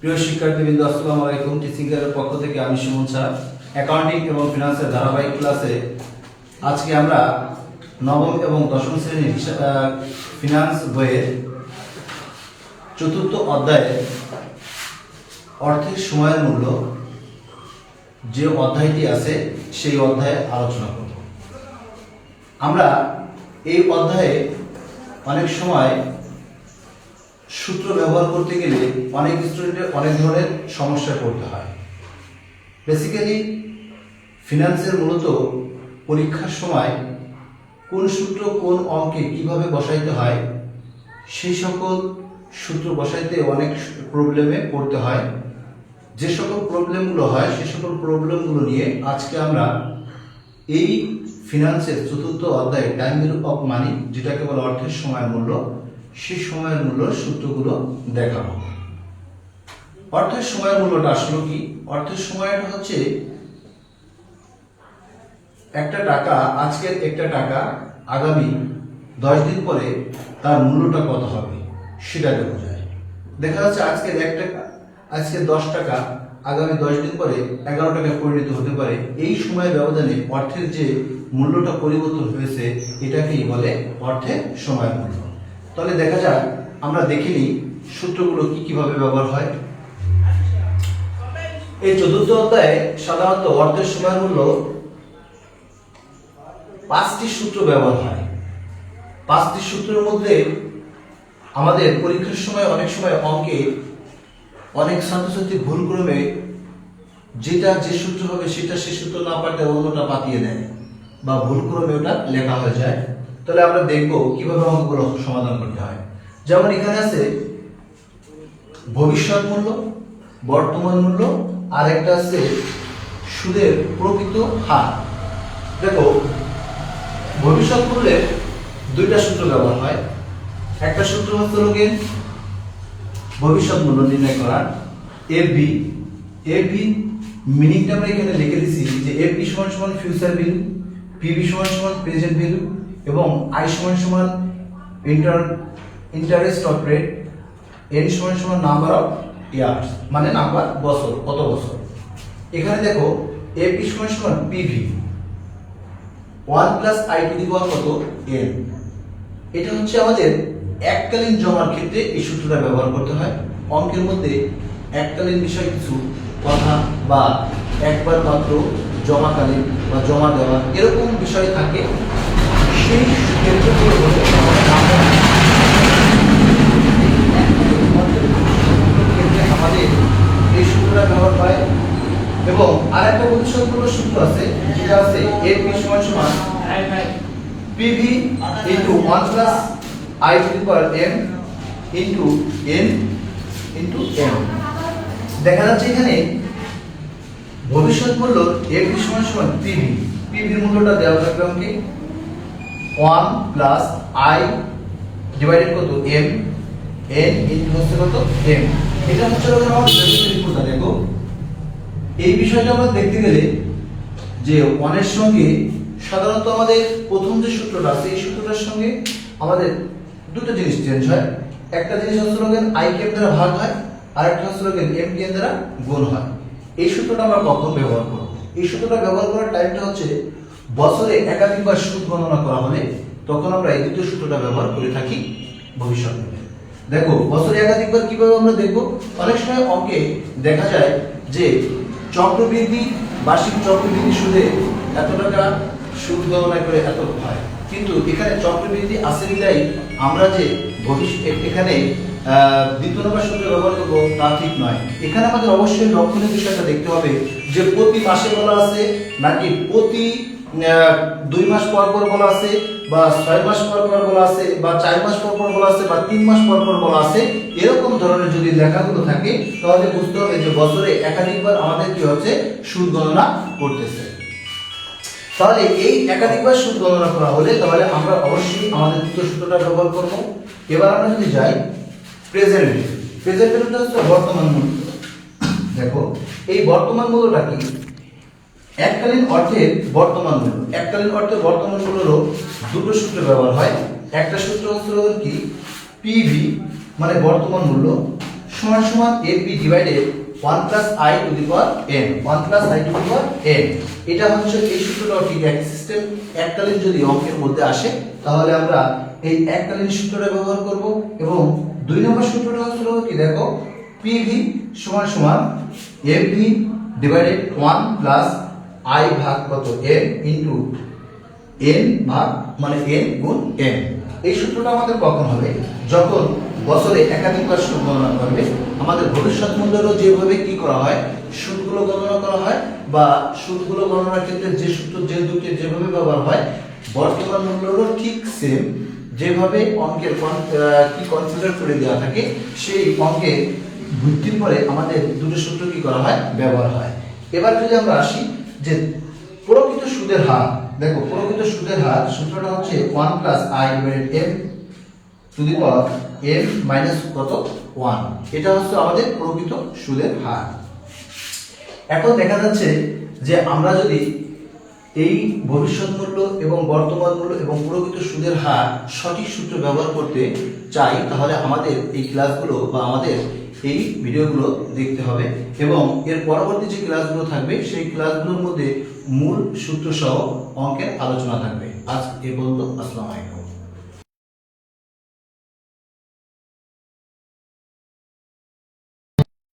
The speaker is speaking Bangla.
প্রিয় শিক্ষার্থীবৃন্দ, আসসালামু আলাইকুম। টিচিং কেয়ারের পক্ষ থেকে আমি সুমন স্যার। অ্যাকাউন্টিং এবং ফিনান্সের ধারাবাহিক ক্লাসে আজকে আমরা নবম এবং দশম শ্রেণীর ফিনান্স বইয়ের চতুর্থ অধ্যায়ে অর্থের সময়ের মূল্য যে অধ্যায়টি আছে সেই অধ্যায়ে আলোচনা করব। আমরা এই অধ্যায়ে অনেক সময় সূত্র ব্যবহার করতে গেলে অনেক স্টুডেন্টের অনেক ধরনের সমস্যায় পড়তে হয়। বেসিক্যালি ফিনান্সের মূলত পরীক্ষার সময় কোন সূত্র কোন অঙ্কে কিভাবে বসাইতে হয় সেই সকল সূত্র বসাইতে অনেক প্রবলেমে পড়তে হয়। যে সকল প্রবলেমগুলো হয় সেই সকল প্রবলেমগুলো নিয়ে আজকে আমরা এই ফিনান্সের চতুর্থ অধ্যায়ে টাইম ভ্যালু অফ মানি, যেটাকে বলে অর্থের সময়ের মূল্য, সেই সময়ের মূল্যের সূত্রগুলো দেখাবো। অর্থের সময়ের মূল্যটা আসলে কি? অর্থের সময়টা হচ্ছে একটা টাকা, আজকের একটা টাকা আগামী 10 দিন পরে তার মূল্যটা কত হবে সেটাকে বোঝায়। দেখা যাচ্ছে আজকের 1 টাকা, আজকে 10 টাকা আগামী 10 দিন পরে 11 টাকায় পরিণত হতে পারে। এই সময়ের ব্যবধানে অর্থের যে মূল্যটা পরিবর্তন হয়েছে এটাকেই বলে অর্থের সময়ের মূল্য। তাহলে দেখা যাক, আমরা দেখে নিই সূত্রগুলো কিভাবে ব্যবহার হয়। এই চতুর্থ অধ্যায়ে সাধারণত অর্থের সময়ের মূল্য 5টি সূত্র ব্যবহার হয়। 5টি সূত্রের মধ্যে আমাদের পরীক্ষার সময় অনেক সময় অঙ্কে অনেক ছাত্রছাত্রী ভুলক্রমে যেটা যে সূত্র হবে সেটা সে সূত্র না পারলে অন্যটা পাতিয়ে দেয় বা ভুলক্রমে ওটা লেখা হয়ে যায়। তাহলে আমরা দেখব কিভাবে অঙ্কগুলো সমাধান করতে হয়। যেমন এখানে আছে ভবিষ্যৎ মূল্য, বর্তমান মূল্য, আর একটা আছে সুদের প্রকৃত হার। দেখো, ভবিষ্যৎ মূল্যের 2টা সূত্র ব্যবহার হয়। একটা সূত্র হচ্ছে ভবিষ্যৎ মূল্য নির্ণয় করার এফভি। এফভি মিনিংটা আমরা এখানে লিখে দিছি যে এফভি সমান সমান ফিউচার ভ্যালু, পিভি সমান সমান প্রেজেন্ট ভ্যালু এবং আই সমান সমান ইন্টারেস্ট অফ রেট, এন সমান সমান নাম্বার অফ ইয়ার্স, মানে নাম্বার বছর, কত বছর। এখানে দেখো এফভি সমান সমান PV 1 plus I to the power কত এন। এটা হচ্ছে আমাদের এককালীন জমার ক্ষেত্রে এই সূত্রটা ব্যবহার করতে হয়। অঙ্কের মধ্যে এককালীন বিষয় কিছু কথা বা একবার মাত্র জমাকালীন বা জমা দেওয়া এরকম বিষয় থাকে, সেই ক্ষেত্রগুলো হলে আমাদের এই সূত্রটা ব্যবহার হয়। এবং আরেকটা গুরুত্বপূর্ণ সূত্র আছে যেটা আছে এফভি সমান সমান PV into 1 plus I to the power N into N into N. দেখা যাচ্ছে এখানে ভবিষ্যৎ মূল্য এফভি সমান সমান পিভি, পিভির মূল্যটা দেওয়া থাকবে অঙ্কে 1 প্লাস আই ডিভাইডেড কত এম, এন ইনটু হচ্ছে কত এম। এটা হচ্ছে আমাদের সূত্রটা। দেখো, এই বিষয়টা আমরা দেখতে গেলে যে ওয়ানের সঙ্গে সাধারণত আমাদের প্রথম যে সূত্রটা আছে এই সূত্রটার সঙ্গে আমাদের দুটো জিনিস চেঞ্জ হয়। একটা জিনিস হচ্ছে আই কে দ্বারা ভাগ হয়, আর একটা হচ্ছে এম কে দ্বারা গুণ হয়। এই সূত্রটা আমরা কখন ব্যবহার করব? এই সূত্রটা ব্যবহার করার টাইমটা হচ্ছে বছরে একাধিকবার সুদ গণনা করা হলে তখন আমরা এই দ্বিতীয় সূত্রটা ব্যবহার করে থাকি ভবিষ্যৎ মূল্যে। দেখো, বছরে একাধিকবার কিভাবে আমরা দেখব। অনেক সময় অঙ্কে দেখা যায় যে চক্রবৃদ্ধি, বার্ষিক চক্রবৃদ্ধি সুদে এত টাকা সুদ গণনা করে এত হয়, কিন্তু এখানে চক্রবৃদ্ধি আছে বিদায় আমরা যে এখানে দ্বিতীয় নম্বর সূত্র ব্যবহার করবো তা ঠিক নয়। এখানে আমাদের অবশ্যই লক্ষণীয় বিষয়টা দেখতে হবে যে প্রতি মাসে বলা আছে নাকি প্রতি 2 মাস পর পর বলা আছে বা 6 মাস পর পর বলা আছে বা 4 মাস পর পর বলা আছে বা 3 মাস পর পর বলা আছে। এরকম ধরনের যদি লেখাগুলো থাকে তাহলে বুঝতে হবে যে বছরে একাধিকবার আমাদের কি হচ্ছে সুদ গণনা করতেছে। তাহলে এই একাধিকবার সুদ গণনা করা হলে তাহলে আমরা অবশ্যই আমাদের দ্বিতীয় সূত্রটা ব্যবহার করব। এবার আমরা যদি যাই প্রেজেন্ট ভ্যালু। প্রেজেন্ট ভ্যালুটা হচ্ছে বর্তমান মূল্য। দেখো, এই বর্তমান মূল্যটা কি? এককালীন অর্থের বর্তমান মূল্য। এককালীন অর্থের বর্তমান মূল্যেরও দুটো সূত্র ব্যবহার হয়। একটা সূত্র হচ্ছে কি পিভি মানে বর্তমান মূল্য সমান সমান AP divided 1 plus I to the power N, 1 plus I to the power N. এটা হচ্ছে এই সূত্রটাও ঠিক একই সিস্টেম। এককালীন যদি অঙ্কের মধ্যে আসে তাহলে আমরা এই এককালীন সূত্রটা ব্যবহার করব। এবং 2 নম্বর সূত্রটা হলো কি দেখো, পিভি সমান সমান এফভি ডিভাইডেড 1 প্লাস আই ভাগ কত এন ইনটু এন ভাগ মানে এন গুণ এন। এই সূত্রটা আমাদের কখন হবে? যখন বছরে একাধিকবার সুদ গণনা করবে। আমাদের ভবিষ্যৎ মূল্যেরও যেভাবে কি করা হয়, সুদগুলো গণনা করা হয়, বা সুদগুলো গণনার ক্ষেত্রে যে সূত্র যে দুটি যেভাবে ব্যবহার হয়, বর্তমান মূল্যেরও ঠিক সেম যেভাবে অঙ্কের কি কনসিডার করে দেওয়া থাকে, সেই অঙ্কের ভিত্তির পরে আমাদের দুটো সূত্র কি করা হয়, ব্যবহার হয়। এবার যদি আমরা আসি যে প্রকৃত সুদের হার, দেখো প্রকৃত সুদের হার সূত্রটা হচ্ছে 1 plus I divided M to the power M minus কত 1। এটা হচ্ছে আমাদের প্রকৃত সুদের হার। এখন দেখা যাচ্ছে যে আমরা যদি এই ভবিষ্যৎ মূল্য এবং বর্তমান মূল্য এবং প্রকৃত সুদের হার সঠিক সূত্র ব্যবহার করতে চাই, তাহলে আমাদের এই ক্লাসগুলো বা আমাদের এই ভিডিওগুলো দেখতে হবে। এবং এর পরবর্তী যে ক্লাসগুলো থাকবে সেই ক্লাসগুলোর মধ্যে মূল সূত্র সহ অঙ্কের আলোচনা থাকবে। আজ এ পর্যন্ত। আসসালামু আলাইকুম।